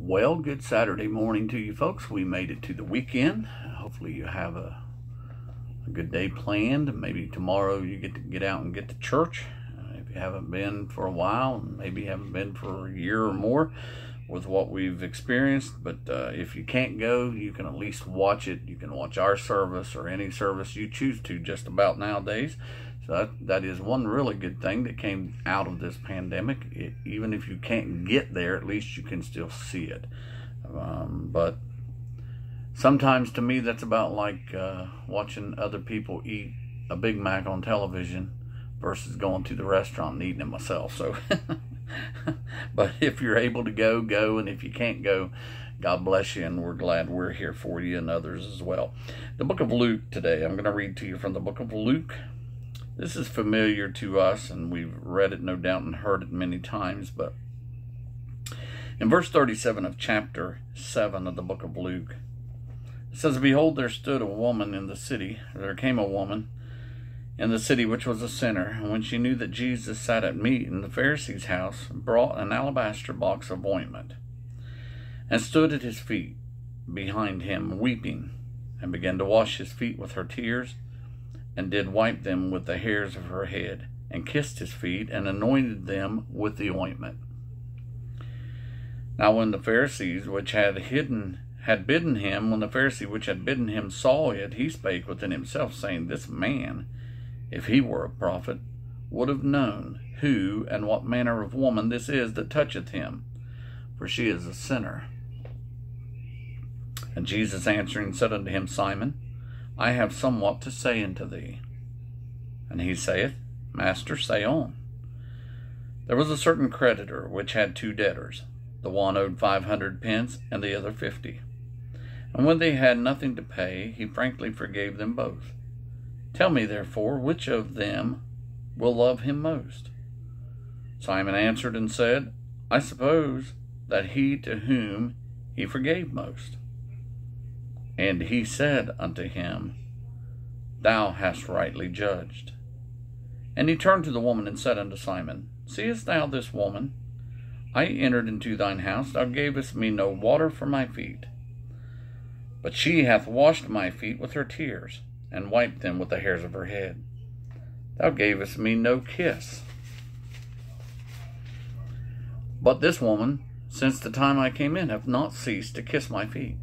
Well, good Saturday morning to you folks. We made it to the weekend. Hopefully you have a good day planned. Maybe tomorrow you get to get out and get to church. If you haven't been for a while, maybe haven't been for a year or more with what we've experienced. But if you can't go, you can at least watch it. You can watch our service or any service you choose to just about nowadays. So that is one really good thing that came out of this pandemic. Even if you can't get there, at least you can still see it. But sometimes to me that's about like watching other people eat a Big Mac on television versus going to the restaurant and eating it myself. So, but if you're able to go, go. And if you can't go, God bless you, and we're glad we're here for you and others as well. The book of Luke today, I'm going to read to you from the book of Luke. This is familiar to us, and we've read it, no doubt, and heard it many times. But in verse 37 of chapter 7 of the book of Luke, it says, "Behold, there stood a woman in the city, or there came a woman in the city which was a sinner. And when she knew that Jesus sat at meat in the Pharisee's house, brought an alabaster box of ointment, and stood at his feet behind him, weeping, and began to wash his feet with her tears, and did wipe them with the hairs of her head, and kissed his feet, and anointed them with the ointment. Now when the Pharisees which had bidden him, when the Pharisee which had bidden him saw it, he spake within himself, saying, This man, if he were a prophet, would have known who and what manner of woman this is that toucheth him, for she is a sinner. And Jesus answering said unto him, Simon, I have somewhat to say unto thee. And he saith, Master, say on. There was a certain creditor which had 2 debtors. The one owed 500 pence, and the other 50. And when they had nothing to pay, he frankly forgave them both. Tell me, therefore, which of them will love him most? Simon answered and said, I suppose that he to whom he forgave most. And he said unto him, Thou hast rightly judged. And he turned to the woman and said unto Simon, Seest thou this woman? I entered into thine house, thou gavest me no water for my feet. But she hath washed my feet with her tears, and wiped them with the hairs of her head. Thou gavest me no kiss. But this woman, since the time I came in, hath not ceased to kiss my feet.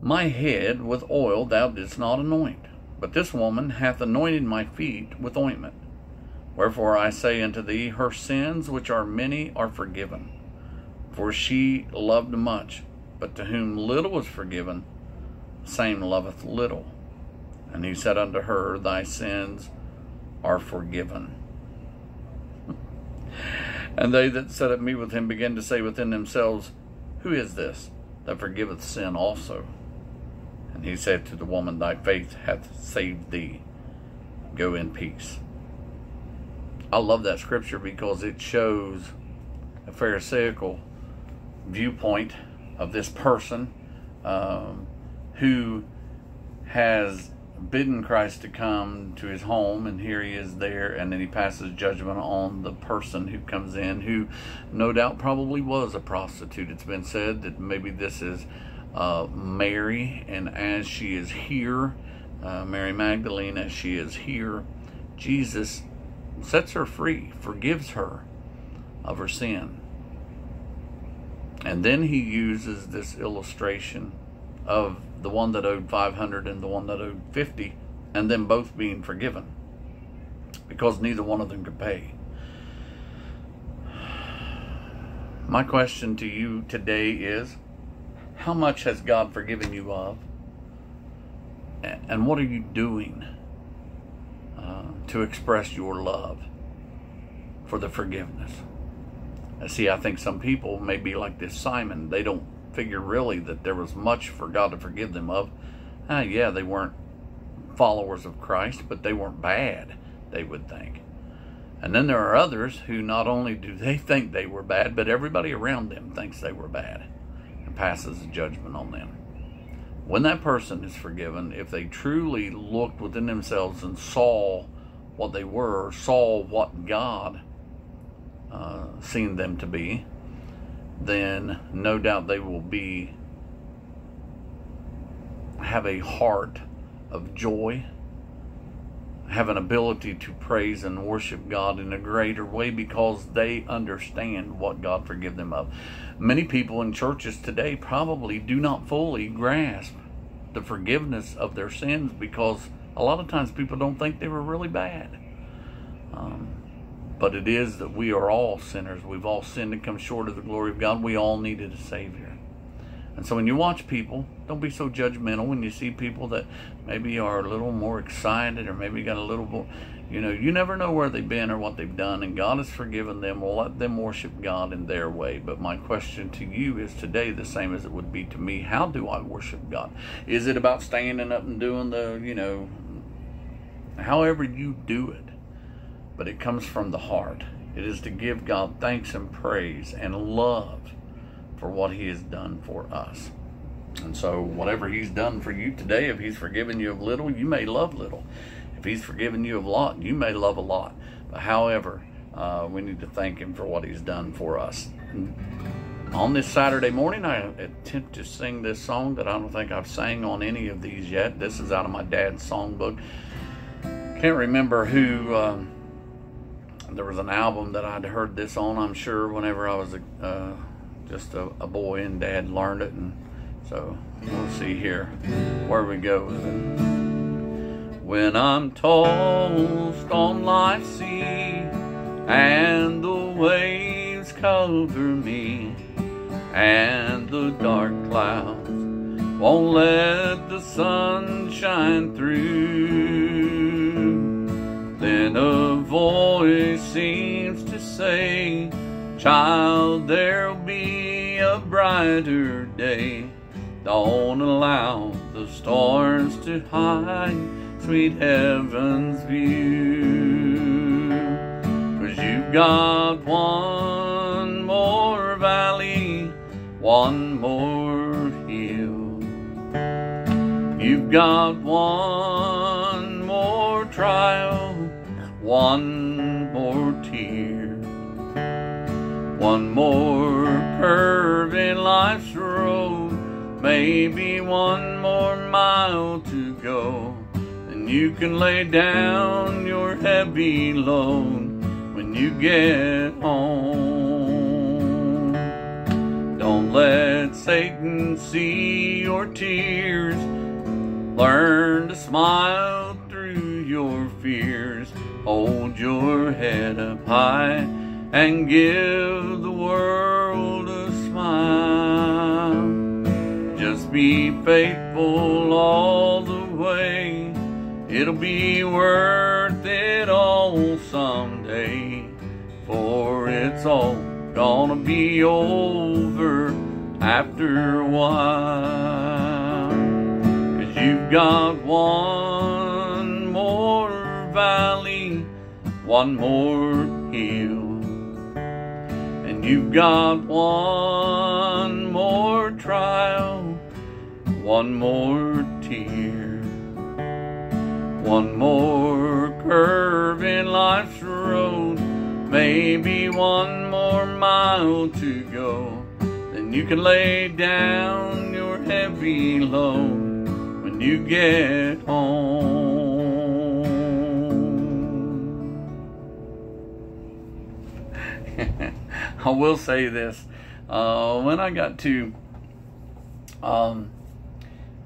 My head with oil thou didst not anoint, but this woman hath anointed my feet with ointment. Wherefore I say unto thee, her sins, which are many, are forgiven. For she loved much, but to whom little is forgiven, the same loveth little. And he said unto her, Thy sins are forgiven. And they that sat at meat with him began to say within themselves, Who is this that forgiveth sin also? And he said to the woman, Thy faith hath saved thee. Go in peace. I love that scripture because it shows a Pharisaical viewpoint of this person who has bidden Christ to come to his home, and here he is there, and then he passes judgment on the person who comes in, who no doubt probably was a prostitute. It's been said that maybe this is Mary, and as she is here, Mary Magdalene, as she is here, Jesus sets her free, forgives her of her sin. And then he uses this illustration of the one that owed 500 and the one that owed 50, and them both being forgiven because neither one of them could pay. My question to you today is, how much has God forgiven you of? And what are you doing to express your love for the forgiveness? See, I think some people may be like this Simon. They don't figure really that there was much for God to forgive them of. Yeah, they weren't followers of Christ, but they weren't bad, they would think. And then there are others who not only do they think they were bad, but everybody around them thinks they were bad and passes a judgment on them. When that person is forgiven, if they truly looked within themselves and saw what they were, saw what God seen them to be, then no doubt they will have a heart of joy, have an ability to praise and worship God in a greater way because they understand what God forgive them of. Many people in churches today probably do not fully grasp the forgiveness of their sins because a lot of times people don't think they were really bad. But it is that we are all sinners. We've all sinned and come short of the glory of God. We all needed a Savior. And so when you watch people, don't be so judgmental. When you see people that maybe are a little more excited or maybe got a little more, you never know where they've been or what they've done, and God has forgiven them. We'll let them worship God in their way. But my question to you is today the same as it would be to me. How do I worship God? Is it about standing up and doing the, however you do it? But it comes from the heart. It is to give God thanks and praise and love for what He has done for us. And so whatever He's done for you today, if He's forgiven you of little, you may love little. If He's forgiven you of a lot, you may love a lot. But however, we need to thank Him for what He's done for us. On this Saturday morning, I attempt to sing this song that I don't think I've sang on any of these yet. This is out of my dad's songbook. Can't remember who... there was an album that I'd heard this on, I'm sure, whenever I was just a boy, and Dad learned it. And so we'll see here where we go with it. When I'm tossed on life's sea and the waves cover me and the dark clouds won't let the sun shine through, then a voice seems to say, child, there'll be a brighter day. Don't allow the stars to hide sweet heaven's view. 'Cause you've got one more valley, one more hill. You've got one more trial, one more tear, one more curve in life's road, maybe one more mile to go. And you can lay down your heavy load when you get home. Don't let Satan see your tears. Learn to smile through your fears. Hold your head up high and give the world a smile. Just be faithful all the way. It'll be worth it all someday, for it's all gonna be over after a while. 'Cause you've got one more valley, one more hill, and you've got one more trial, one more tear, one more curve in life's road, maybe one more mile to go. Then you can lay down your heavy load when you get home. I will say this, when I got to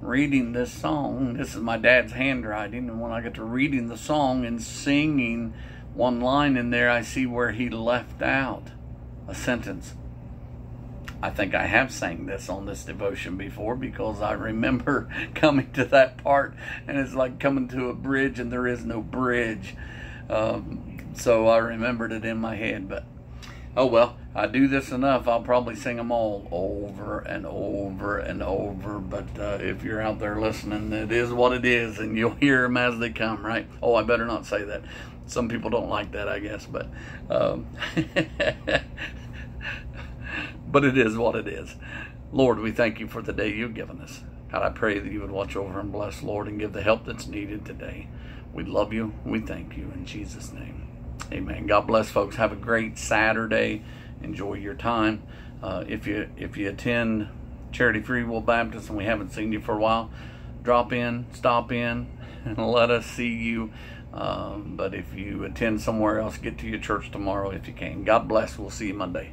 reading this song, this is my dad's handwriting, and when I got to reading the song and singing one line in there, I see where he left out a sentence. I think I have sang this on this devotion before, because I remember coming to that part and it's like coming to a bridge and there is no bridge. So I remembered it in my head, but oh well, I do this enough, I'll probably sing them all over and over and over. But if you're out there listening, it is what it is, and you'll hear them as they come, right? Oh, I better not say that. Some people don't like that, I guess, but but it is what it is. Lord, we thank you for the day you've given us. God, I pray that you would watch over and bless, Lord, and give the help that's needed today. We love you. We thank you in Jesus' name. Amen. God bless, folks. Have a great Saturday. Enjoy your time. If you attend Charity Free Will Baptist and we haven't seen you for a while, drop in, stop in, and let us see you. But if you attend somewhere else, get to your church tomorrow if you can. God bless. We'll see you Monday.